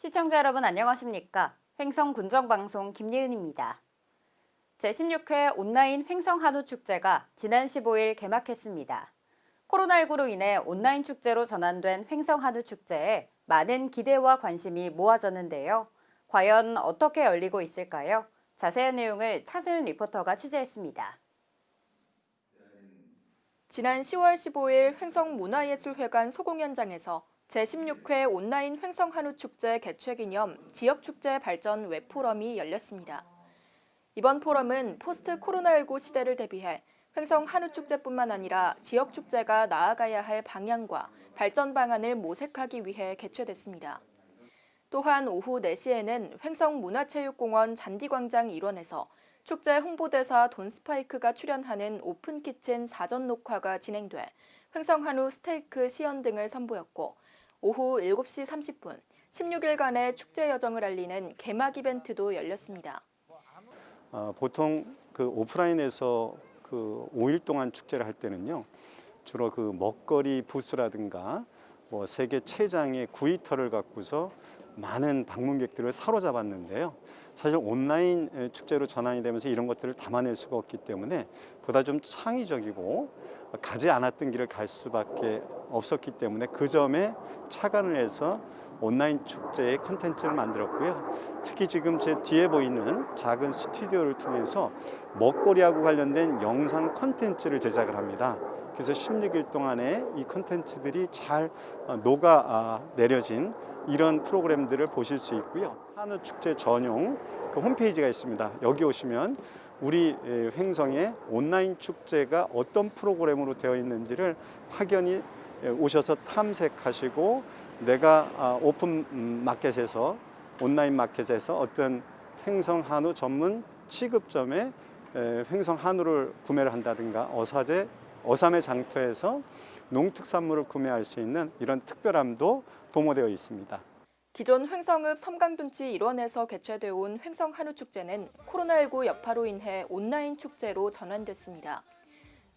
시청자 여러분 안녕하십니까? 횡성 군정방송 김예은입니다. 제16회 온라인 횡성 한우 축제가 지난 15일 개막했습니다. 코로나19로 인해 온라인 축제로 전환된 횡성 한우 축제에 많은 기대와 관심이 모아졌는데요. 과연 어떻게 열리고 있을까요? 자세한 내용을 차세윤 리포터가 취재했습니다. 지난 10월 15일 횡성문화예술회관 소공연장에서 제16회 온라인 횡성 한우 축제 개최 기념 지역축제 발전 웹포럼이 열렸습니다. 이번 포럼은 포스트 코로나19 시대를 대비해 횡성 한우 축제뿐만 아니라 지역축제가 나아가야 할 방향과 발전 방안을 모색하기 위해 개최됐습니다. 또한 오후 4시에는 횡성문화체육공원 잔디광장 일원에서 축제 홍보대사 돈스파이크가 출연하는 오픈키친 사전 녹화가 진행돼 횡성 한우 스테이크 시연 등을 선보였고 오후 7시 30분 16일간의 축제 여정을 알리는 개막 이벤트도 열렸습니다. 보통 오프라인에서 5일 동안 축제를 할 때는요, 주로 먹거리 부스라든가 세계 최장의 구이터를 갖고서 많은 방문객들을 사로잡았는데요. 사실 온라인 축제로 전환이 되면서 이런 것들을 담아낼 수가 없기 때문에 보다 좀 창의적이고 가지 않았던 길을 갈 수밖에 없었기 때문에 그 점에 착안을 해서 온라인 축제의 콘텐츠를 만들었고요. 특히 지금 제 뒤에 보이는 작은 스튜디오를 통해서 먹거리하고 관련된 영상 콘텐츠를 제작을 합니다. 그래서 16일 동안에 이 콘텐츠들이 잘 녹아 내려진 이런 프로그램들을 보실 수 있고요. 한우 축제 전용 홈페이지가 있습니다. 여기 오시면 우리 횡성의 온라인 축제가 어떤 프로그램으로 되어 있는지를 확연히 오셔서 탐색하시고 내가 오픈 마켓에서 온라인 마켓에서 어떤 횡성 한우 전문 취급점에 횡성 한우를 구매를 한다든가 어삼의 장터에서 농특산물을 구매할 수 있는 이런 특별함도 도모되어 있습니다. 기존 횡성읍 섬강둔치 일원에서 개최되어 온 횡성 한우 축제는 코로나19 여파로 인해 온라인 축제로 전환됐습니다.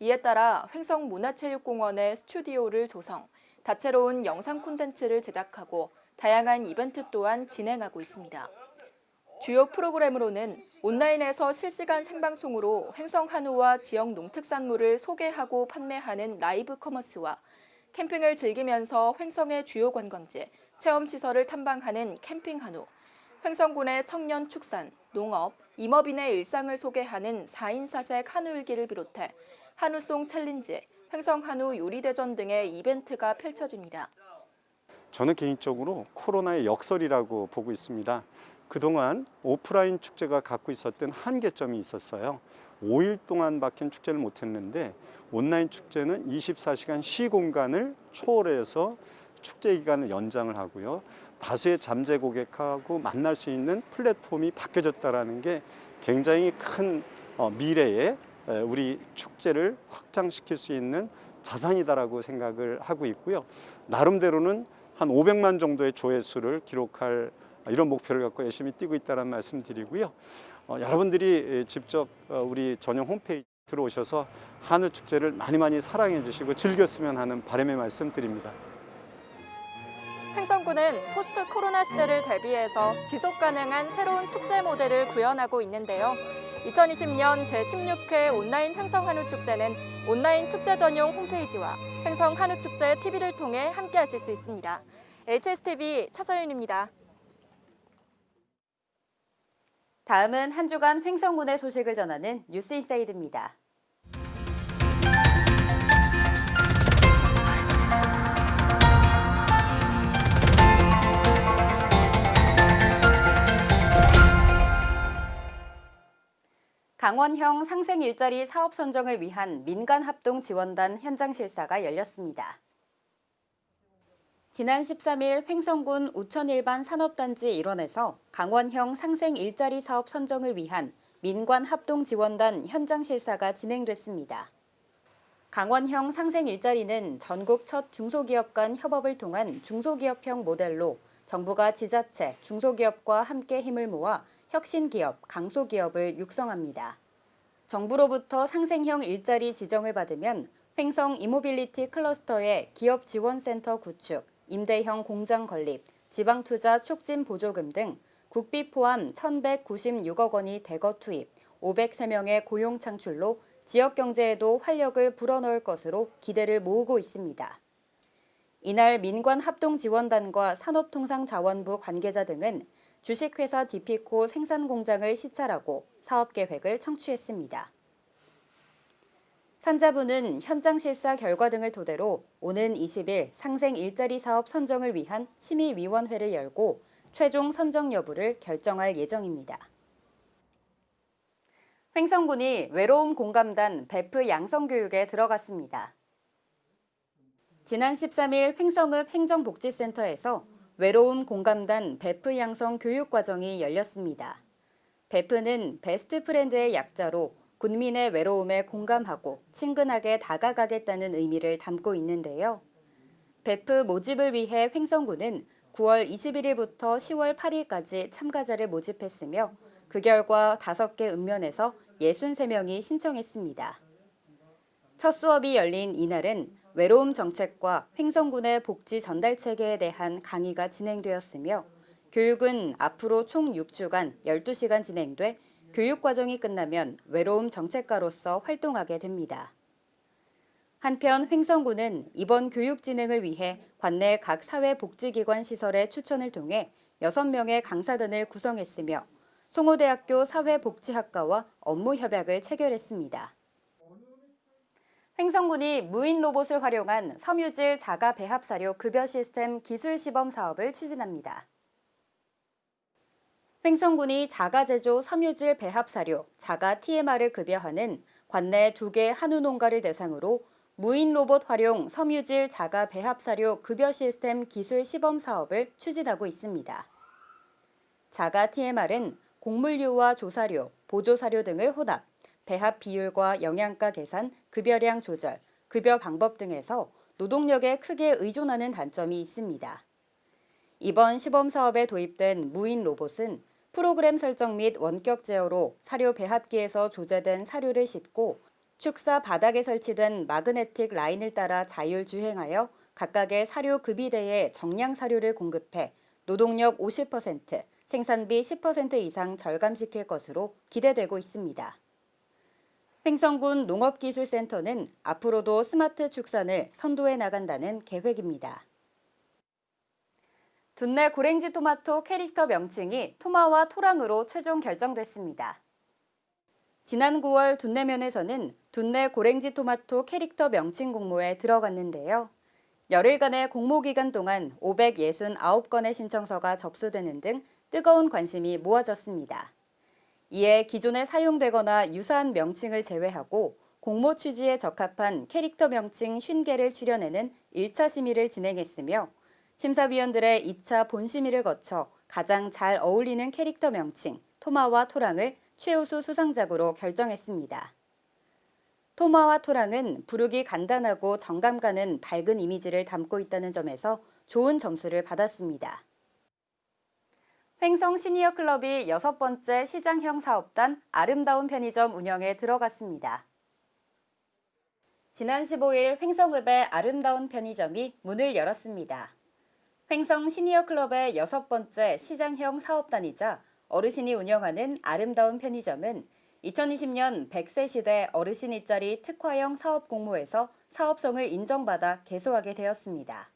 이에 따라 횡성 문화체육공원의 스튜디오를 조성, 다채로운 영상 콘텐츠를 제작하고 다양한 이벤트 또한 진행하고 있습니다. 주요 프로그램으로는 온라인에서 실시간 생방송으로 횡성 한우와 지역 농특산물을 소개하고 판매하는 라이브 커머스와 캠핑을 즐기면서 횡성의 주요 관광지, 체험시설을 탐방하는 캠핑 한우, 횡성군의 청년 축산, 농업, 임업인의 일상을 소개하는 4인 사색 한우일기를 비롯해 한우송 챌린지, 횡성 한우 요리대전 등의 이벤트가 펼쳐집니다. 저는 개인적으로 코로나의 역설이라고 보고 있습니다. 그동안 오프라인 축제가 갖고 있었던 한계점이 있었어요. 5일 동안밖에 축제를 못했는데 온라인 축제는 24시간 시공간을 초월해서 축제 기간을 연장을 하고요. 다수의 잠재 고객하고 만날 수 있는 플랫폼이 바뀌어졌다는 게 굉장히 큰 미래에 우리 축제를 확장시킬 수 있는 자산이다라고 생각을 하고 있고요. 나름대로는 한 500만 정도의 조회수를 기록할 이런 목표를 갖고 열심히 뛰고 있다는 말씀 드리고요. 여러분들이 직접 우리 전용 홈페이지 들어오셔서 한우 축제를 많이 사랑해 주시고 즐겼으면 하는 바람의 말씀 드립니다. 횡성군은 포스트 코로나 시대를 대비해서 지속 가능한 새로운 축제 모델을 구현하고 있는데요. 2020년 제16회 온라인 횡성 한우 축제는 온라인 축제 전용 홈페이지와 횡성 한우 축제 TV를 통해 함께 하실 수 있습니다. HSTV 차서윤입니다. 다음은 한 주간 횡성군의 소식을 전하는 뉴스인사이드입니다. 강원형 상생 일자리 사업 선정을 위한 민간합동지원단 현장 실사가 열렸습니다. 지난 13일 횡성군 우천일반 산업단지 일원에서 강원형 상생 일자리 사업 선정을 위한 민관합동지원단 현장 실사가 진행됐습니다. 강원형 상생 일자리는 전국 첫 중소기업 간 협업을 통한 중소기업형 모델로 정부가 지자체, 중소기업과 함께 힘을 모아 혁신기업, 강소기업을 육성합니다. 정부로부터 상생형 일자리 지정을 받으면 횡성 이모빌리티 클러스터의 기업 지원센터 구축, 임대형 공장 건립, 지방투자 촉진 보조금 등 국비 포함 1,196억 원이 대거 투입, 503명의 고용 창출로 지역 경제에도 활력을 불어넣을 것으로 기대를 모으고 있습니다. 이날 민관합동지원단과 산업통상자원부 관계자 등은 주식회사 디피코 생산공장을 시찰하고 사업계획을 청취했습니다. 산자부는 현장 실사 결과 등을 토대로 오는 20일 상생 일자리 사업 선정을 위한 심의위원회를 열고 최종 선정 여부를 결정할 예정입니다. 횡성군이 외로움 공감단 베프 양성교육에 들어갔습니다. 지난 13일 횡성읍 행정복지센터에서 외로움 공감단 베프 양성 교육 과정이 열렸습니다. 베프는 베스트 프렌드의 약자로 군민의 외로움에 공감하고 친근하게 다가가겠다는 의미를 담고 있는데요. 베프 모집을 위해 횡성군은 9월 21일부터 10월 8일까지 참가자를 모집했으며 그 결과 5개 읍면에서 63명이 신청했습니다. 첫 수업이 열린 이날은 외로움 정책과 횡성군의 복지 전달 체계에 대한 강의가 진행되었으며 교육은 앞으로 총 6주간 12시간 진행돼 교육 과정이 끝나면 외로움 정책가로서 활동하게 됩니다. 한편 횡성군은 이번 교육 진행을 위해 관내 각 사회복지기관 시설의 추천을 통해 6명의 강사단을 구성했으며 송호대학교 사회복지학과와 업무 협약을 체결했습니다. 횡성군이 무인 로봇을 활용한 섬유질 자가 배합 사료 급여 시스템 기술 시범 사업을 추진합니다. 횡성군이 자가 제조 섬유질 배합 사료 자가 TMR을 급여하는 관내 2개 한우 농가를 대상으로 무인 로봇 활용 섬유질 자가 배합 사료 급여 시스템 기술 시범 사업을 추진하고 있습니다. 자가 TMR은 곡물류와 조사료, 보조사료 등을 혼합, 배합 비율과 영양가 계산, 급여량 조절, 급여 방법 등에서 노동력에 크게 의존하는 단점이 있습니다. 이번 시범 사업에 도입된 무인 로봇은 프로그램 설정 및 원격 제어로 사료 배합기에서 조제된 사료를 싣고 축사 바닥에 설치된 마그네틱 라인을 따라 자율주행하여 각각의 사료 급이대에 정량 사료를 공급해 노동력 50%, 생산비 10% 이상 절감시킬 것으로 기대되고 있습니다. 횡성군 농업기술센터는 앞으로도 스마트 축산을 선도해 나간다는 계획입니다. 둔내 고랭지 토마토 캐릭터 명칭이 토마와 토랑으로 최종 결정됐습니다. 지난 9월 둔내면에서는 둔내 고랭지 토마토 캐릭터 명칭 공모에 들어갔는데요. 열흘간의 공모 기간 동안 569건의 신청서가 접수되는 등 뜨거운 관심이 모아졌습니다. 이에 기존에 사용되거나 유사한 명칭을 제외하고 공모 취지에 적합한 캐릭터 명칭 50개를 추려내는 1차 심의를 진행했으며 심사위원들의 2차 본심의를 거쳐 가장 잘 어울리는 캐릭터 명칭 토마와 토랑을 최우수 수상작으로 결정했습니다. 토마와 토랑은 부르기 간단하고 정감 가는 밝은 이미지를 담고 있다는 점에서 좋은 점수를 받았습니다. 횡성 시니어 클럽이 6번째 시장형 사업단 아름다운 편의점 운영에 들어갔습니다. 지난 15일 횡성읍의 아름다운 편의점이 문을 열었습니다. 횡성 시니어 클럽의 6번째 시장형 사업단이자 어르신이 운영하는 아름다운 편의점은 2020년 100세 시대 어르신 일자리 특화형 사업 공모에서 사업성을 인정받아 개소하게 되었습니다.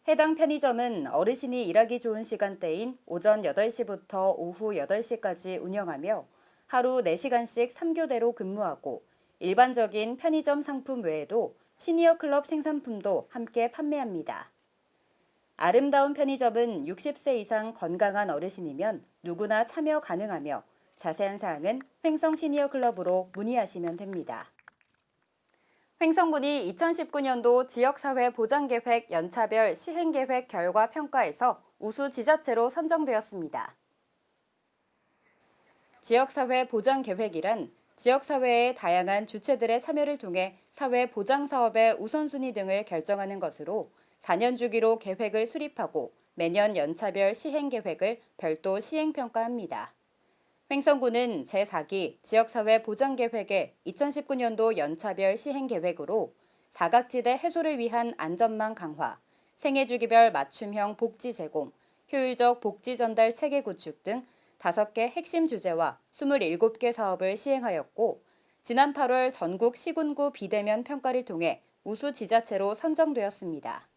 해당 편의점은 어르신이 일하기 좋은 시간대인 오전 8시부터 오후 8시까지 운영하며 하루 4시간씩 3교대로 근무하고 일반적인 편의점 상품 외에도 시니어 클럽 생산품도 함께 판매합니다. 아름다운 편의점은 60세 이상 건강한 어르신이면 누구나 참여 가능하며 자세한 사항은 횡성 시니어 클럽으로 문의하시면 됩니다. 횡성군이 2019년도 지역사회 보장계획 연차별 시행계획 결과 평가에서 우수 지자체로 선정되었습니다. 지역사회 보장계획이란 지역사회의 다양한 주체들의 참여를 통해 사회 보장 사업의 우선순위 등을 결정하는 것으로 4년 주기로 계획을 수립하고 매년 연차별 시행계획을 별도 시행평가합니다. 횡성군은 제4기 지역사회 보장계획의 2019년도 연차별 시행계획으로 사각지대 해소를 위한 안전망 강화, 생애주기별 맞춤형 복지 제공, 효율적 복지 전달 체계 구축 등 5개 핵심 주제와 27개 사업을 시행하였고, 지난 8월 전국 시군구 비대면 평가를 통해 우수 지자체로 선정되었습니다.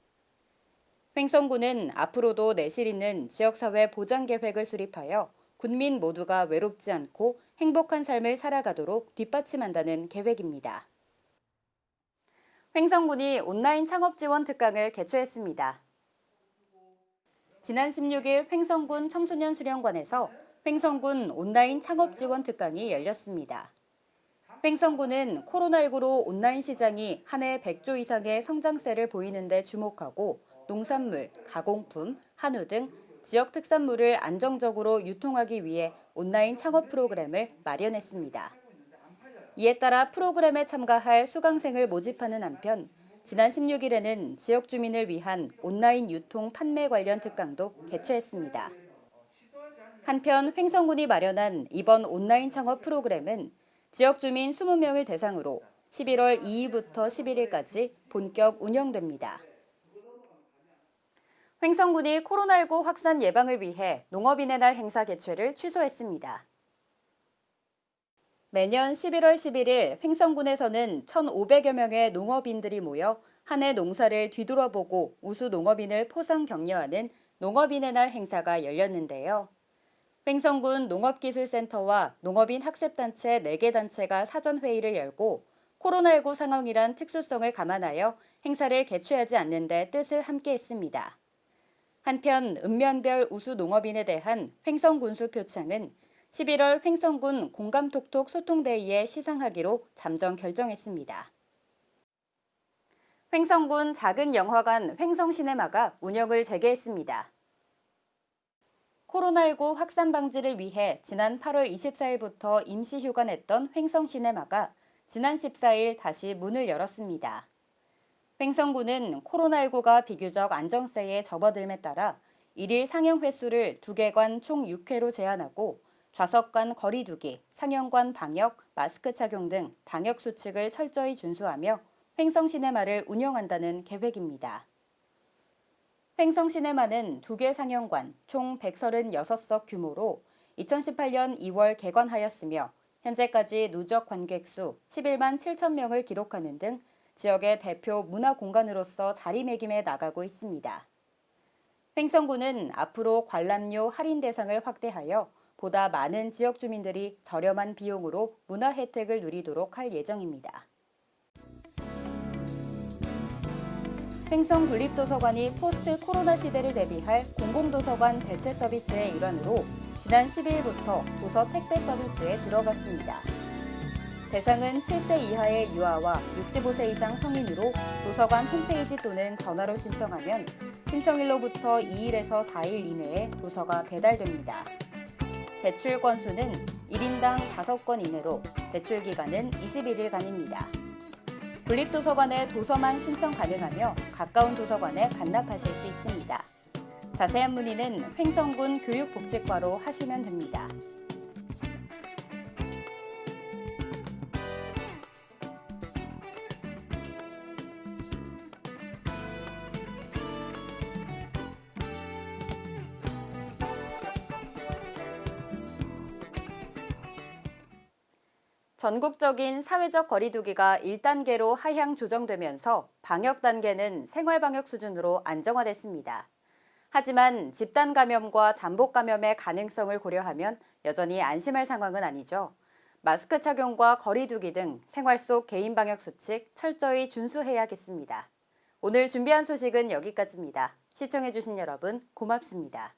횡성군은 앞으로도 내실 있는 지역사회 보장 계획을 수립하여 군민 모두가 외롭지 않고 행복한 삶을 살아가도록 뒷받침한다는 계획입니다. 횡성군이 온라인 창업 지원 특강을 개최했습니다. 지난 16일 횡성군 청소년 수련관에서 횡성군 온라인 창업 지원 특강이 열렸습니다. 횡성군은 코로나19로 온라인 시장이 한 해 100조 이상의 성장세를 보이는 데 주목하고 농산물, 가공품, 한우 등 지역 특산물을 안정적으로 유통하기 위해 온라인 창업 프로그램을 마련했습니다. 이에 따라 프로그램에 참가할 수강생을 모집하는 한편 지난 16일에는 지역 주민을 위한 온라인 유통 판매 관련 특강도 개최했습니다. 한편 횡성군이 마련한 이번 온라인 창업 프로그램은 지역 주민 20명을 대상으로 11월 2일부터 11일까지 본격 운영됩니다. 횡성군이 코로나19 확산 예방을 위해 농업인의 날 행사 개최를 취소했습니다. 매년 11월 11일 횡성군에서는 1,500여 명의 농업인들이 모여 한 해 농사를 뒤돌아보고 우수 농업인을 포상 격려하는 농업인의 날 행사가 열렸는데요. 횡성군 농업기술센터와 농업인 학습단체 4개 단체가 사전회의를 열고 코로나19 상황이란 특수성을 감안하여 행사를 개최하지 않는 데 뜻을 함께했습니다. 한편 읍면별 우수 농업인에 대한 횡성군수 표창은 11월 횡성군 공감톡톡 소통데이에 시상하기로 잠정 결정했습니다. 횡성군 작은 영화관 횡성시네마가 운영을 재개했습니다. 코로나19 확산 방지를 위해 지난 8월 24일부터 임시 휴관했던 횡성시네마가 지난 14일 다시 문을 열었습니다. 횡성군은 코로나19가 비교적 안정세에 접어들에 따라 1일 상영 횟수를 2개관 총 6회로 제한하고 좌석 간 거리 두기, 상영관 방역, 마스크 착용 등 방역 수칙을 철저히 준수하며 횡성시네마를 운영한다는 계획입니다. 횡성시네마는 2개 상영관 총 136석 규모로 2018년 2월 개관하였으며 현재까지 누적 관객 수 11만 7천 명을 기록하는 등 지역의 대표 문화공간으로서 자리매김해 나가고 있습니다. 횡성군은 앞으로 관람료 할인 대상을 확대하여 보다 많은 지역 주민들이 저렴한 비용으로 문화 혜택을 누리도록 할 예정입니다. 횡성군립도서관이 포스트 코로나 시대를 대비할 공공도서관 대체 서비스의 일환으로 지난 12일부터 도서 택배 서비스에 들어갔습니다. 대상은 7세 이하의 유아와 65세 이상 성인으로 도서관 홈페이지 또는 전화로 신청하면 신청일로부터 2일에서 4일 이내에 도서가 배달됩니다. 대출 건수는 1인당 5권 이내로 대출 기간은 21일간입니다. 군립도서관에 도서만 신청 가능하며 가까운 도서관에 반납하실 수 있습니다. 자세한 문의는 횡성군 교육복지과로 하시면 됩니다. 전국적인 사회적 거리 두기가 1단계로 하향 조정되면서 방역 단계는 생활방역 수준으로 안정화됐습니다. 하지만 집단 감염과 잠복 감염의 가능성을 고려하면 여전히 안심할 상황은 아니죠. 마스크 착용과 거리 두기 등 생활 속 개인 방역 수칙 철저히 준수해야겠습니다. 오늘 준비한 소식은 여기까지입니다. 시청해주신 여러분 고맙습니다.